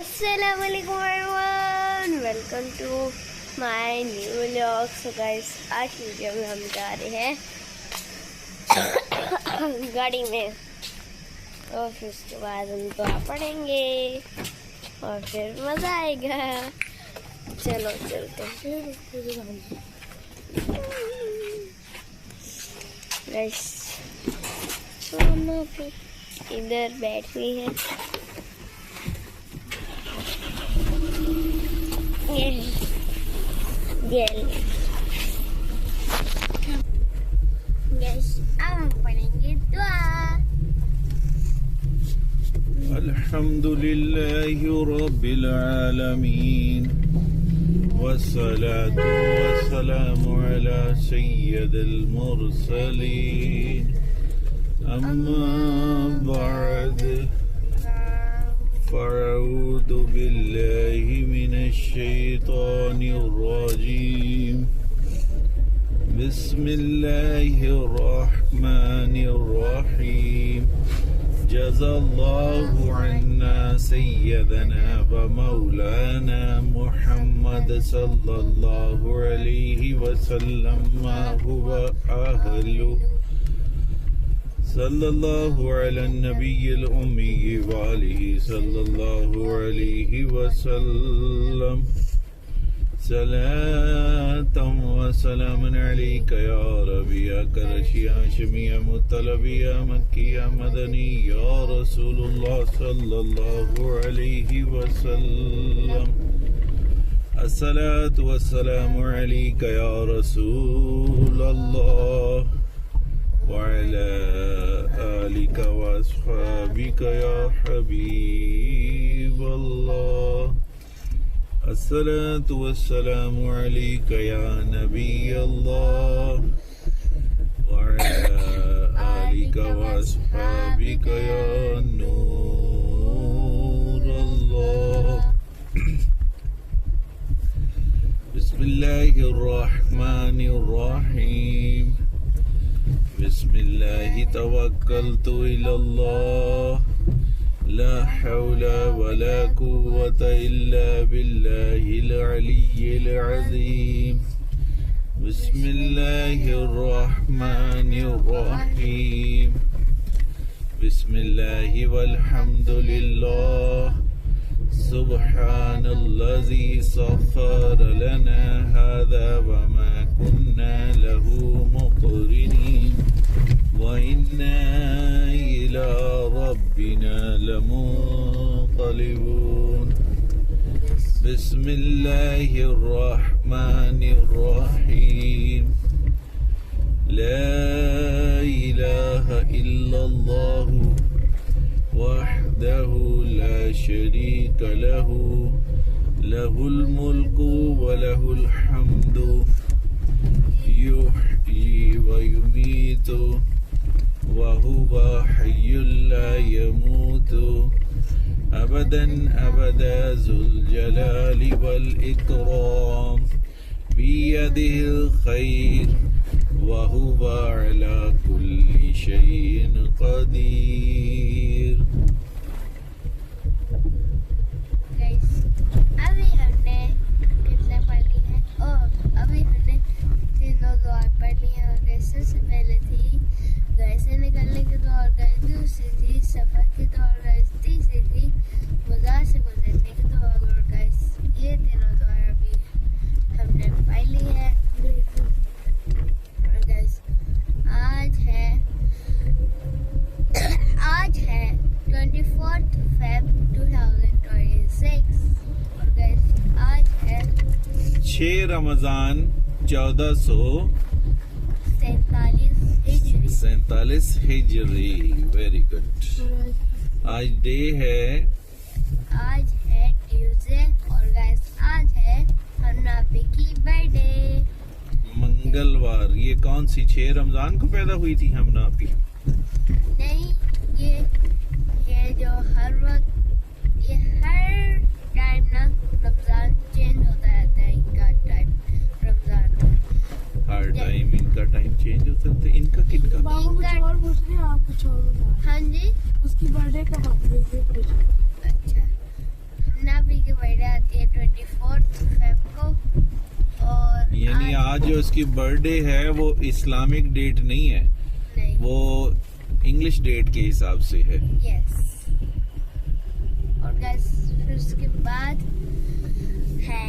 अस्सलामुअलैकुम everyone, welcome to my new vlog. So guys, आज की वीडियो में हम जा रहे हैं गाड़ी में और फिर उसके बाद हम दुआ पढ़ेंगे और फिर मज़ा आएगा। चलो चलते हैं गाइस। इधर बैठी है अल्हम्दुलिल्लाहि रब्बिल आलमीन वस्सलातु वस्सलामु अला सय्यिदिल मुरसलीन अम्मा बअद फ़अऊज़ु बिल्लाहि मिनश शैतानिर रजीम बिस्मिल्लाहिर रहमानिर रहीम जज़ाल्लाहु अन्ना सय्यदना व मौलाना मुहम्मद सल्लल्लाहु अलैहि वसल्लम मा हुवा अहलु सल्लल्लाहु अला नबिय्यिल उम्मी व आलिहि सल्लल्लाहु अलैहि वसल्लम सलातम व सलामन अलैका या रबिया करशिया शमिया मुतलबिया मक्किया मदनी या रसूलुल्लाह सल्लल्लाहु अलैहि वसल्लम अस्सलातु वस्सलामु अलैका या रसूलल्लाह व अला आलिका व अस्हाबिका या हबीबल्लाह अस्सलातु वस्सलामु अलैका या नबी अल्लाह व अला आलिका व अस्हाबिका या नूर अल्लाह। बिस्मिल्लाहिर रहमानिर रहीम बिस्मिल्लाहि तवक्कलतु इलल्लाह ला हौला वला कुव्वता इल्ला बिल्लाहिल अलिय्यिल अज़ीम बिस्मिल्लाहिर रहमानिर रहीम बिस्मिल्लाहि वल्हम्दुलिल्लाह सुब्हानल्लज़ी सख्खर लना हाज़ा व मा कुन्ना लहू मुक़रिनीन व इन्ना इला रब्बिना लमुन्क़लिबून बिस्मिल्लाहिर रहमानिर रहीम ला इलाहा इल्लल्लाहु वहदहु ला शरीका लहु लहुल मुल्कु व लहुल हम्दु युह्यी व युमीतु व हुवा हय्युल ला यमूतु अबदन अबदा ज़ुल जलालि वल इकराम बियदिहिल खैर व हुवा अला कुल्लि शैइन क़दीर। अभी हमने कितना पढ़ ली है और अभी हमने तीनों दुआ पढ़ ली है। और सबसे पहले थी घर से निकलने की दुआ, दूसरी थी सफर की दुआ, तीसरी थी बाजार से गुजरने की दुआ। और गाइस, ये तीनों दुआ अभी हमने पढ़ ली है। और गाइस, आज है 24 Feb 2026 और गाइस आज है 6 रमज़ान 1447 हिजरी। Very good. आज डे है ट्यूसडे और गाइस आज है हन्नापी की बर्थडे मंगलवार। ये कौन सी 6 रमज़ान को पैदा हुई थी हमनापी? नहीं, ये जो हर वक्त, ये हर टाइम ना रमजान चेंज होता रहता है। इनका टाइम रमजान हर टाइम इनका टाइम चेंज होता है। इनका किनका? बाबा कुछ और पूछ रहे हैं, आप कुछ और बता। हाँ जी, उसकी बर्थडे कब आती है? अच्छा, हमने आज जो इसकी बर्थडे है वो इस्लामिक डेट नहीं है, नहीं। वो इंग्लिश डेट के हिसाब से है। यस। और गाइस फिर उसके बाद है,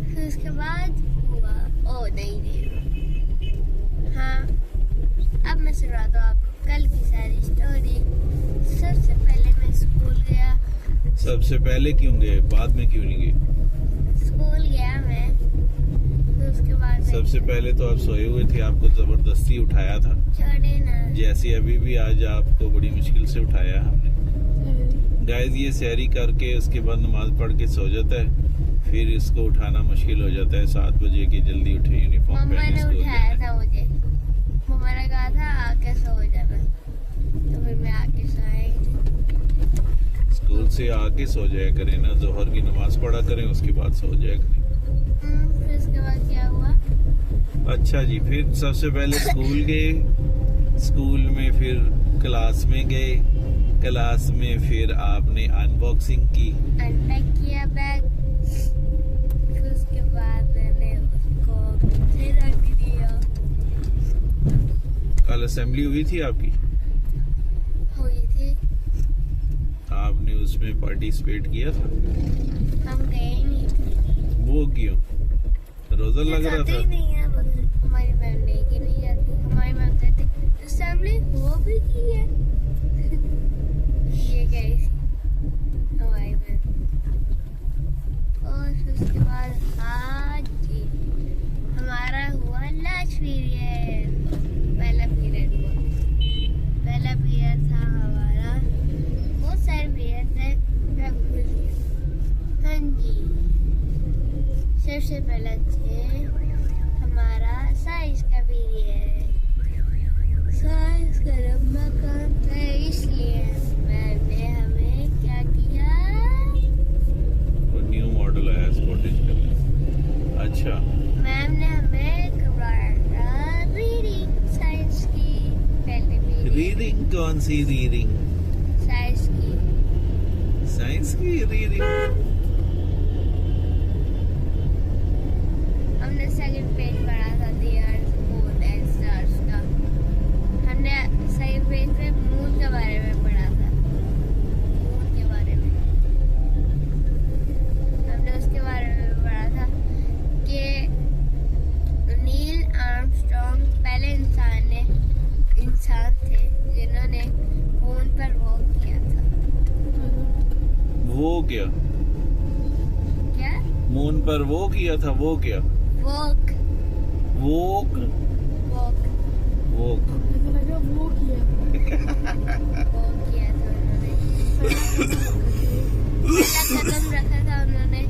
फिर उसके बाद हुआ, ओ नहीं, हाँ अब मैं सुनाता हूँ आपको कल की सारी स्टोरी। सबसे पहले मैं स्कूल गया। सबसे पहले क्यों गए, बाद में क्यों नहीं गए? स्कूल गया मैं, फिर उसके बाद सबसे पहले तो आप सोए हुए थे, आपको जबरदस्ती उठाया था। छोड़े ना। जैसे अभी भी आज आपको बड़ी मुश्किल से उठाया हमने। गाइस ये सहरी करके उसके बाद नमाज पढ़ के सो जाता है, फिर इसको उठाना मुश्किल हो जाता है। 7 बजे की जल्दी उठे, यूनिफॉर्म मम्मा पहने ने स्कूल उठाया जाना है। था मुझे, मम्मा ने कहा था आके सो जाना, तो फिर मैं आके सोई। स्कूल से आके सो जाया करें ना, जोहर की नमाज पढ़ा करें, उसके बाद सो जाया करें। फिर उसके बाद क्या हुआ? अच्छा जी, फिर सबसे पहले स्कूल गए, स्कूल में फिर क्लास में गए, क्लास में फिर आपने अनबॉक्सिंग की, अनपैक किया बैग, फिर उसके बाद मैंने उसको पीछे रख दिया। कल असेंबली हुई थी आपकी, हुई थी, आपने उसमें पार्टिसिपेट किया था? हम गए नहीं थे। वो क्यों, रोजा लग रहा जाते ही था? नहीं है, हमारी मैम लेके नहीं जाती। हमारी मैम कहती असेंबली हो भी की है। ये गई थी हमारी मैम। और फिर उसके बाद आज जी हमारा हुआ लंच पीरियड। पहला पीरियड हुआ, पहला पीरियड था हमारा, बहुत सारे पीरियड थे, मैं भूल गया। हाँ जी, सबसे पहला थे हमारा साइंस का पीरियड। साइंस का लंबा काम था, इसलिए मैम ने हमें क्या किया, वो न्यू मॉडल आया स्पोर्टेज का। अच्छा, मैम ने हमें करवाया था रीडिंग साइंस की। पहले पीरियड रीडिंग कौन सी रीडिंग? साइंस की, साइंस की रीडिंग। हमने सेकंड पेज पढ़ा था the earth moon and stars का। हमने सेकंड पेज पे मून के बारे में पढ़ा था, मून के बारे में। हमने उसके बारे में पढ़ा था कि नील आर्मस्ट्रॉन्ग पहले इंसान थे जिन्होंने मून पर वॉक किया था। वो क्या, क्या मून पर वो किया था? वो क्या, वॉक, वोक? वॉक, वोक मुझे लगा वो किया। वॉक किया था उन्होंने। पहला कदम रखा था उन्होंने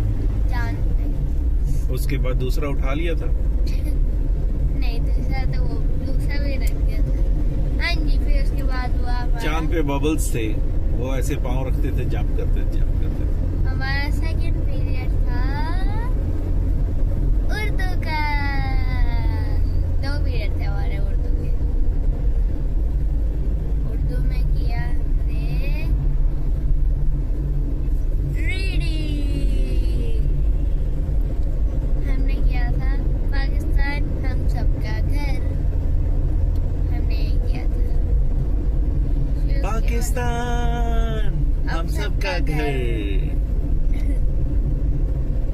चांद पे। उसके बाद दूसरा उठा लिया था। नहीं, दूसरा भी रख दिया था। हाँ जी, फिर उसके बाद हुआ चांद पे बबल्स थे, वो ऐसे पाँव रखते थे, जंप करते थे। हमारा सेकंड पीरियड था उर्दू का। 2 पीरियड थे हमारे उर्दू के। उर्दू में किया हमने रीडिंग। हमने किया था पाकिस्तान हम सबका घर, हमने किया था। फिर उसके बाद पाकिस्तान हम सबका घर।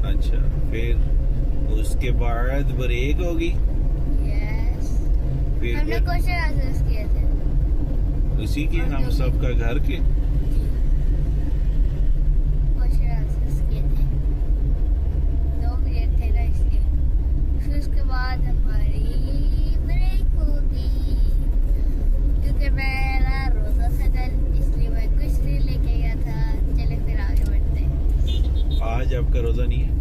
अच्छा, फिर उसके बाद ब्रेक होगी, यस, फिर हमने क्वेश्चन आंसर्स किए थे। उसी के हम सबका घर के। क्वेश्चन आंसर्स किए थे, 2 पीरियड थे ना इसलिए। फिर उसके बाद हमारी ब्रेक होगी, क्योंकि मेरा रोजा था कल, इसलिए मैं कुछ नहीं लेके गया था। चले फिर आगे बढ़ते हैं। आज आपका रोजा नहीं है?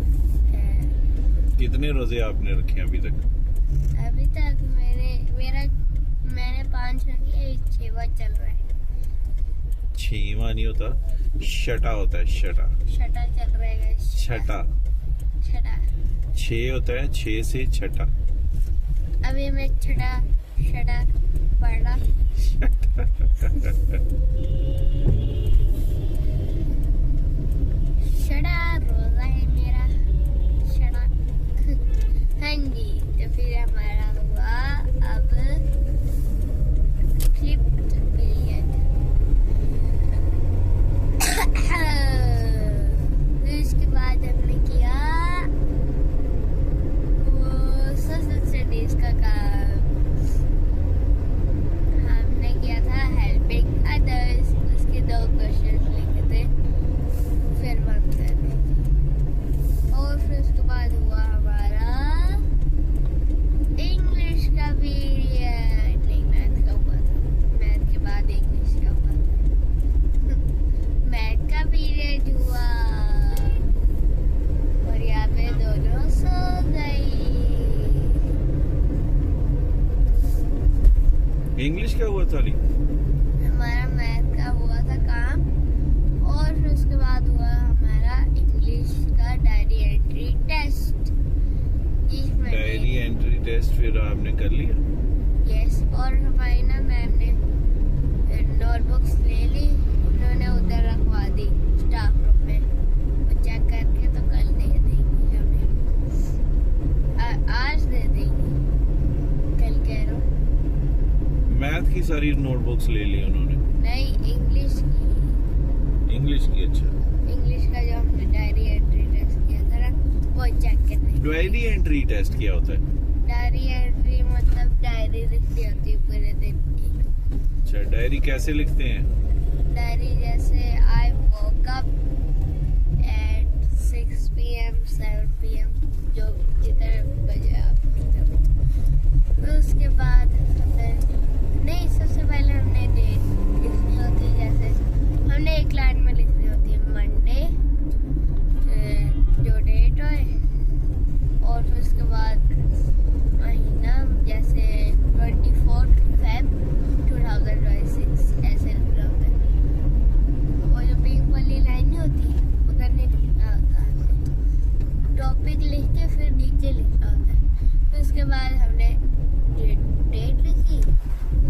कितने रोजे आपने रखे हैं अभी तक? अभी तक मैंने 5 रखे, 6वां चल रहा है। 6वां नहीं होता, छठा होता है, छठा। छठा चल रहा है, छठा, छठा। 6 होता है, 6 से छठा। अभी मैं छठा पढ़ रहा। छठा रोजा है मेरा, छठा। हाँ जी, तो फिर आज क्या हुआ ताली? हमारा मैथ का हुआ था काम और फिर उसके बाद हुआ हमारा इंग्लिश का diary entry test. Diary entry test फिर आपने कर लिया? यस, और हमारी ना मैम ने नोटबुक्स ले ली, उन्होंने उधर रखवा दी स्टाफ रूम में, वो चेक करके तो कल दे देंगी हमें, आज दे देंगी, कल कह रहा हूँ। मैथ की सारी नोटबुक्स ले ली उन्होंने? नहीं, इंग्लिश की। इंग्लिश की? अच्छा, इंग्लिश का जो हमने डायरी एंट्री टेस्ट किया था ना, वो चेक करने। डायरी एंट्री टेस्ट क्या होता है? डायरी एंट्री मतलब डायरी लिखनी होती है पूरे दिन की। अच्छा, डायरी कैसे लिखते हैं? डायरी जैसे आई woke up at 6 PM 7 PM, जो जितने बजे आप तो उसके बाद नहीं, सबसे पहले हमने डेट लिखनी होती है। जैसे हमने एक लाइन में लिखनी होती है मंडे, जो डेट है, और फिर उसके बाद महीना, जैसे 24 Feb 2026 ऐसे लिखना होता है। वो जो पिंक वाली लाइन नहीं होती, उधर नहीं लिखना होता है, टॉपिक लिख के फिर नीचे लिखना होता है। फिर उसके बाद हमने डेट लिखी,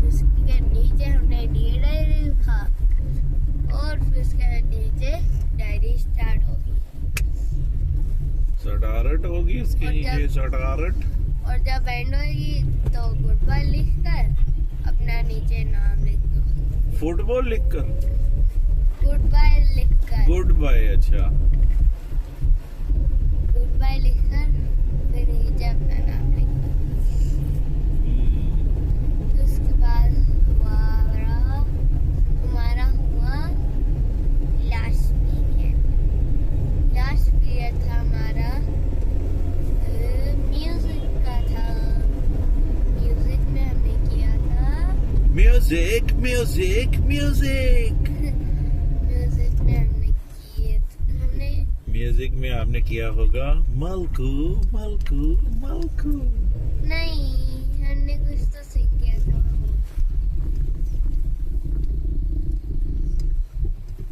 उसके नीचे हमने डियर डायरी लिखा, और फिर उसके नीचे डायरी स्टार्ट होगी। सटारट होगी उसके नीचे, सटारट। और जब एंड होगी तो गुड बाय लिखकर अपना नीचे नाम लिख दो। फुटबॉल लिखकर? गुड बाय लिखकर। गुड बाय, अच्छा। गुड बाय लिखकर फिर नीचे अपना नाम लिख दो। फिर उसके बाद हमारा हुआ लास्ट पीरियड। लास्ट पीरियड था हमारा म्यूजिक का था। म्यूजिक में हमने किया था म्यूजिक म्यूजिक म्यूजिक म्यूजिक में हमने म्यूजिक में आपने किया होगा मलकू मलकू मलकू। नहीं, हमने कुछ तो सीख किया था।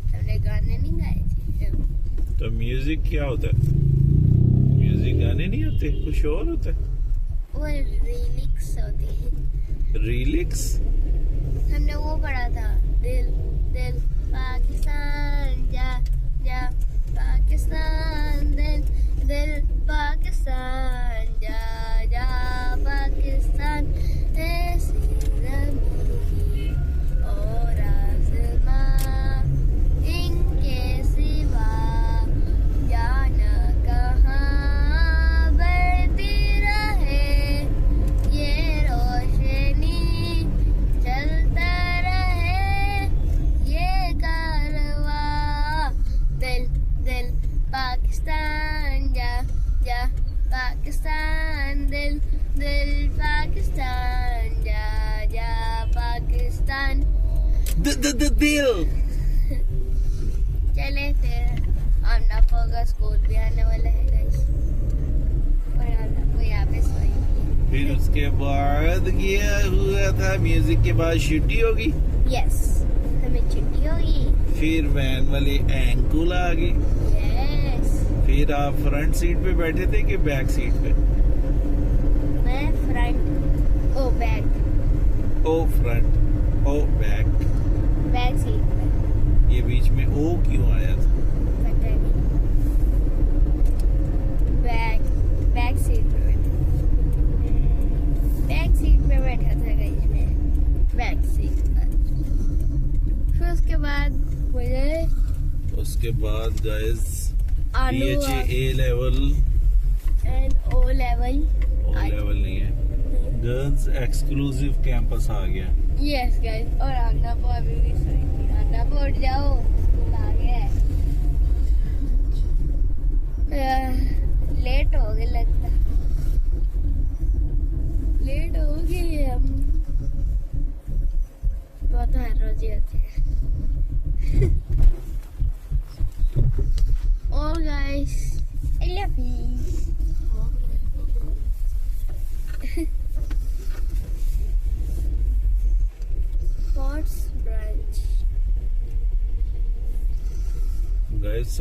हमने गाने नहीं गाए थे। तो म्यूजिक क्या होता है? म्यूजिक गाने नहीं होते, कुछ और होता है। वो लिरिक्स होती है। रिलिक्स? हमने वो पढ़ा था, दिल दिल पाकिस्तान जा जा पाकिस्तान, दिल दिल पाकिस्तान जा जा पाकिस्तान, ऐसी ज़मीन और आसमां, इनके सिवा जाना कहाँ, बढ़ती रहे ये रोशनी, चलता रहे ये कारवां, दिल दिल पाकिस्तान जा जा पाकिस्तान, दिल दिल पाकिस्तान जा जा पाकिस्तान। दिल। चले फिर आमना होगा, स्कूल भी आने वाला है गाइस, और आमना को यहाँ पे सोएंगे। फिर उसके बाद क्या हुआ था? म्यूजिक के बाद छुट्टी होगी? यस, हमें छुट्टी होगी। फिर वैन वाली एंकुल आ गई। यस, फिर आप फ्रंट सीट पे बैठे थे कि बैक सीट पे? मैं फ्रंट, ओ बैक। ओ फ्रंट, ओ बैक। बैक सीट पर। ये बीच में ओ क्यों आया था? पता नहीं। बैक सीट पे बैठा। बैक सीट पे बैठा था गाइस मैं, बैक सीट पर। फिर उसके बाद गाइस आलू ए लेवल एंड ओ लेवल नहीं है, गर्ल्स एक्सक्लूसिव कैंपस आ गया। यस गाइस, और अन्ना को अभी भी सोएंगी। अन्ना को उठ जाओ, स्कूल आ गया है। लेट हो गए लगता, लेट हो गए हम, वो तो हर रोज ही होती है। Oh guys, I love you.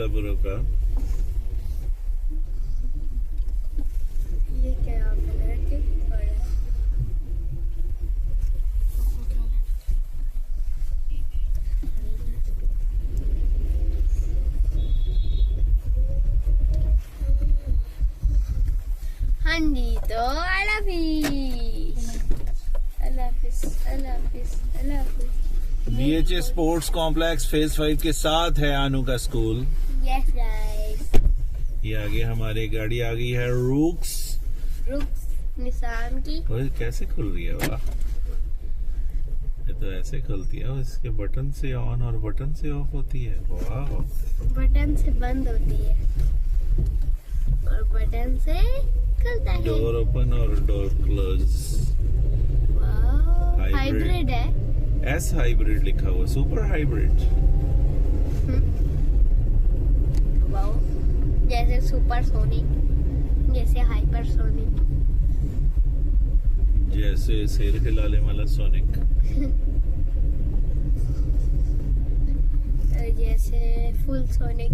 सब्र का। ये क्या कलर के पड़ा है? हाँ जी, तो अल्लाह हाफिज़, अल्लाह हाफिज़, अल्लाह हाफिज़, अल्लाह हाफिज़। BHA स्पोर्ट्स कॉम्प्लेक्स फेज 5 के साथ है आनू का स्कूल। यस गाइस, ये आगे हमारी गाड़ी आ गई है रूक्स। निशान की। ओए कैसे खुल रही है? वाह, ये तो ऐसे खुलती है, और इसके बटन से ऑन और बटन से ऑफ होती है। वाह, बटन से बंद होती है और बटन से खुलता है। डोर ओपन और डोर क्लोज। वाह, हाइब्रिड। हाइब्रिड है। एस हाइब्रिड लिखा हुआ, सुपर हाइब्रिड। वाह, जैसे सुपर सोनिक, जैसे हाइपर सोनिक, जैसे सिर हिलाने वाला सोनिक, जैसे फुल सोनिक,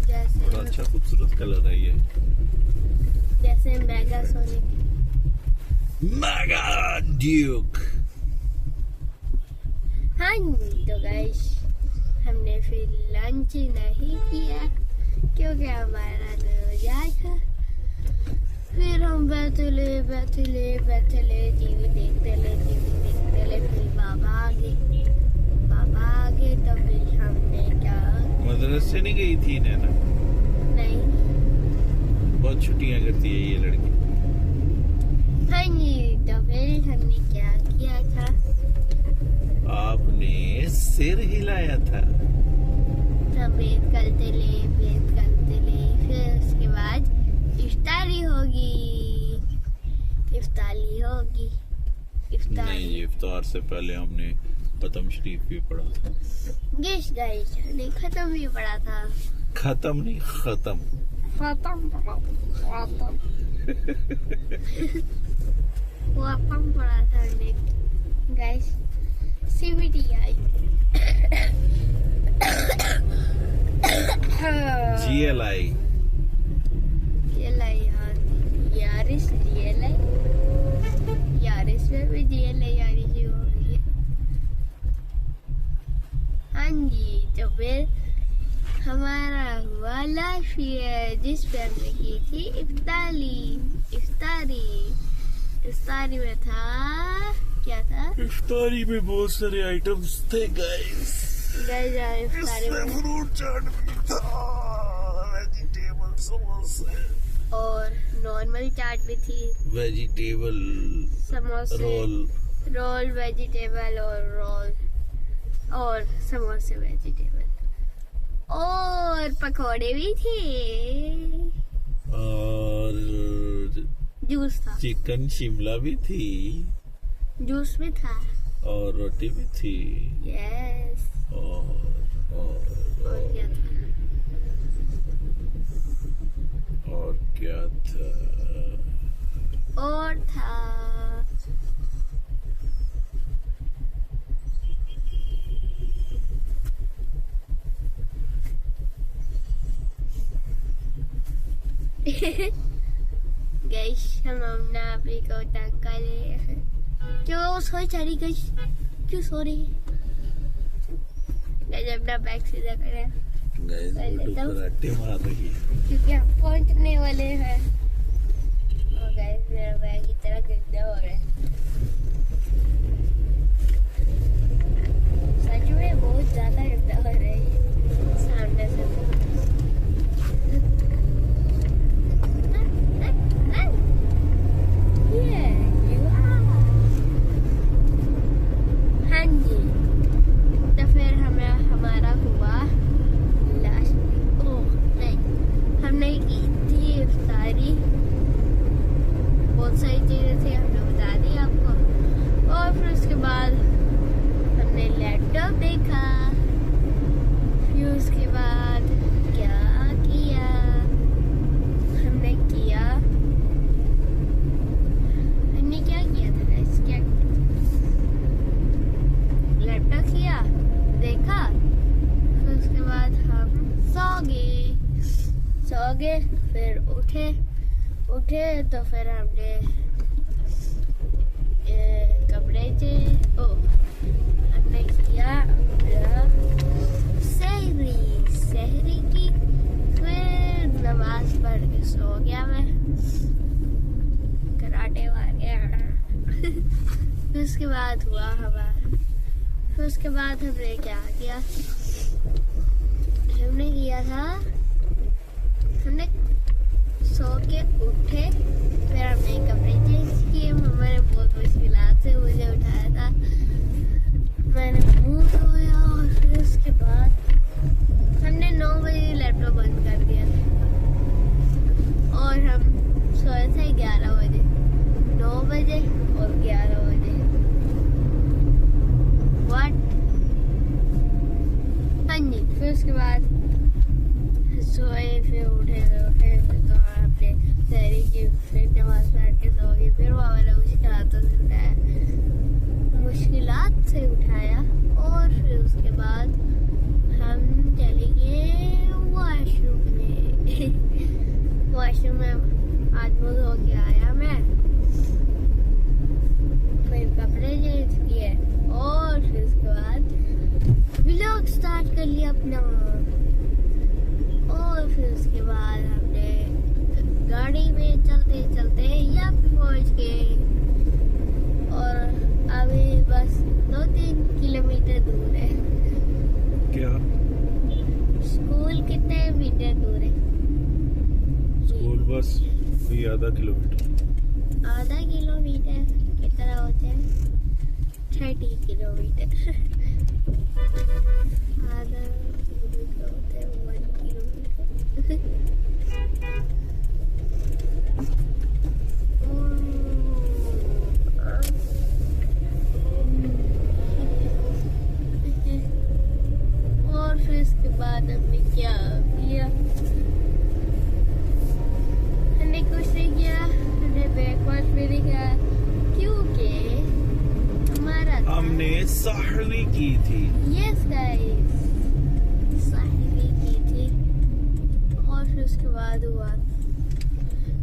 जैसे बड़ा अच्छा खूबसूरत कलर है ये। जैसे मेगा सोनिक। Mega Duke. हाँ जी, तो गाइस हमने फिर लंच नहीं किया क्योंकि हमारा तो जा था। फिर हम बैठे टीवी देखते ले। फिर बाबा आ गए तो फिर हमने क्या, मदरसे नहीं गई थी नैना? नहीं। बहुत छुट्टियां करती है ये लड़की। हाँ जी, तो फिर हमने क्या किया था? आपने सिर हिलाया था। हम वेट करते ले। फिर उसके बाद इफ्तारी होगी। नहीं, ये इफ्तार से पहले हमने खत्म शरीफ भी पढ़ा था। गेस गाइस, हमने खत्म भी पढ़ा था। खत्म नहीं, खत्म। खत्म पढ़ा था हमने गाइस। CBT आई। GLI। यारिस में भी GLI यारिस ही हो रही है। हाँ जी, तो फिर हमारा हुआ लास्ट ईयर जिस पे हमने की थी इफ्तारी में था, क्या था? इफ्तारी में बहुत सारे आइटम्स थे गाइस। इफ्तारी में फ्रूट चाट भी था, वेजिटेबल समोसे और नॉर्मल चाट भी थी, वेजिटेबल समोसे, रोल वेजिटेबल और समोसे वेजिटेबल, और पकोड़े भी थे, और जूस था, चिकन शिमला भी थी, जूस भी था, और रोटी भी थी, यस। और क्या था? और क्या था? और था गैस, हम अपना आपी को तंग कर रहे हैं। क्यों सो चढ़ी गई? क्यों सो रही है? गैस, अपना बैग सीधा करें गाइस कराटे मार रही है क्योंकि हम पहुंचने वाले हैं। और गैस, मेरा बैग की तरह गंदा हो रहा है। सच में बहुत ज्यादा गंदा हो रहा है सामने से। हाँ जी, तो फिर हमारा हुआ लास्ट, नहीं, हमने की थी इफ्तारी। बहुत सारी चीजें थी, हमने बता दी आपको। और फिर उसके बाद हमने लैपटॉप देखा। सो गए, फिर उठे तो फिर हमने कपड़े हमने किया सहरी की, फिर नमाज पढ़ के सो गया मैं, कराटे मार गया। फिर उसके बाद हुआ हमारा, फिर उसके बाद हमने क्या किया, हमने किया था, हमने सो के उठे, फिर हमने कपड़े चेंज किए। मम्मा ने बहुत मुश्किलात से मुझे उठाया था, मैंने मुंह धोया और फिर उसके बाद हमने 9 बजे लैपटॉप बंद कर दिया था और हम सोए थे 11 बजे, 9 बजे और 11 बजे। व्हाट? हाँ जी, फिर उसके बाद सोए, फिर उठे तो हमने सहरी की, फिर नमाज पढ़ के सो गए। फिर वो हमारा मुश्किलात से उठाया और फिर उसके बाद हम चले गए वॉशरूम में। वॉशरूम में हाथ मुंह धो के आया मैं, फिर कपड़े चेंज किए और फिर उसके बाद व्लॉग स्टार्ट कर लिया अपना। और फिर उसके बाद हमने गाड़ी में चलते चलते यहाँ पे पहुँच गए और अभी बस 2-3 किलोमीटर दूर है। क्या स्कूल कितने मीटर दूर है? स्कूल बस कोई आधा किलोमीटर। आधा किलोमीटर कितना होता है? 30 किलोमीटर। आधा किलोमीटर होता है 1 किलोमीटर। और फिर इसके बाद हमने क्या किया? हमने कुछ नहीं किया, हमने ब्रेकफास्ट भी नहीं किया क्योंकि हमारा हमने सहरी की थी। यस गाइस, सहरी की थी। और फिर उसके बाद हुआ,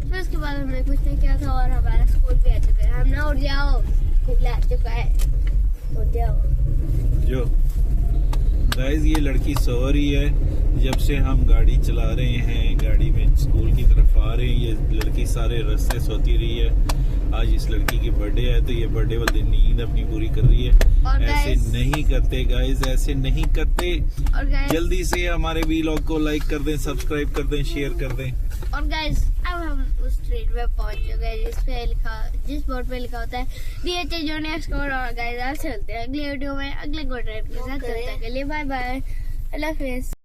फिर उसके बाद हमने कुछ नहीं किया था और हमारा स्कूल भी आ चुका है। हम ना उठ जाओ, स्कूल आ चुका है, उठ जाओ। जो गाइस ये लड़की सो रही है, जब से हम गाड़ी चला रहे हैं, गाड़ी में स्कूल की तरफ आ रहे हैं, ये लड़की सारे रास्ते सोती रही है। आज इस लड़की की बर्थडे है तो ये बर्थडे वाले दिन नींद अपनी पूरी कर रही है। ऐसे नहीं करते गाइस, ऐसे नहीं करते। और जल्दी से हमारे व्लॉग को लाइक कर दें, सब्सक्राइब कर दें, शेयर कर दें। और गाइस अब हम उस स्ट्रीट पे पहुंच चुके हैं जिस बोर्ड पे लिखा होता है DHA जो नेक्स्ट कोड। और गाइस आप चलते हैं अगले वीडियो में अगले कोड के साथ। तब तक के लिए बाय बाय, अल्लाह हाफिज।